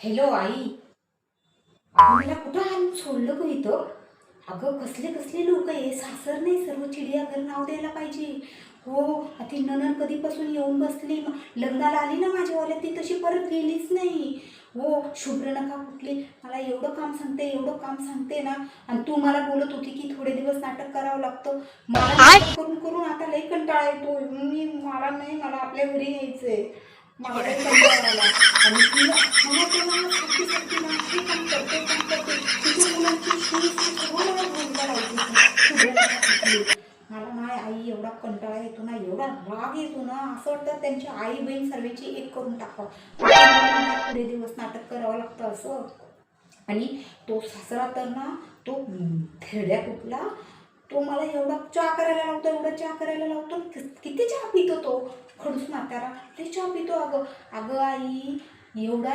Hello आई, अगं मला कुठं आणून सोडलं गं इथं? अगं कसले कसले लोक आहे, सासर नाही सर्व चिडियाघर नाव द्यायला पाहिजे. हो, ती नणंद कधीपासून येऊन बसली, लग्नाला आली ना माझ्यावाल्या, ती तशी परत गेलीच नाही. हो, शुभ्र नका कुठली मला एवढं काम सांगते, एवढं काम सांगते ना. आणि तू मला बोलत होती की थोडे दिवस नाटक करावं लागतं. मला नाटक करून करून आता लई कंटाळा येतो. मला नाही, मला आपल्या घरी यायचंय. मला लई कंटाळा आला. आणि तिला मला त्याला सारखी सारखी ना हे काम कर ते काम करते, तिच्या मुलांची शूज सगळं मला धुवायला लावते ती. शुभ्र नका कुठली. मला नाही आई, एवढा कंटाळा येतो ना, एवढा राग येतो ना, असं वाटतं त्यांची आई बहीण सर्वांची एक करून टाकावं. मला ना थोडे दिवस नाटक करावं लागतं असं. आणि तो सासरा तर ना, तो थेरड्या कुठला, तो मला एवढा चहा करायला लावतो, एवढा चहा करायला लावतो. किती चहा पितो तो खडूस म्हातारा, ते चहा पितो. अगं अगं आई, एवढा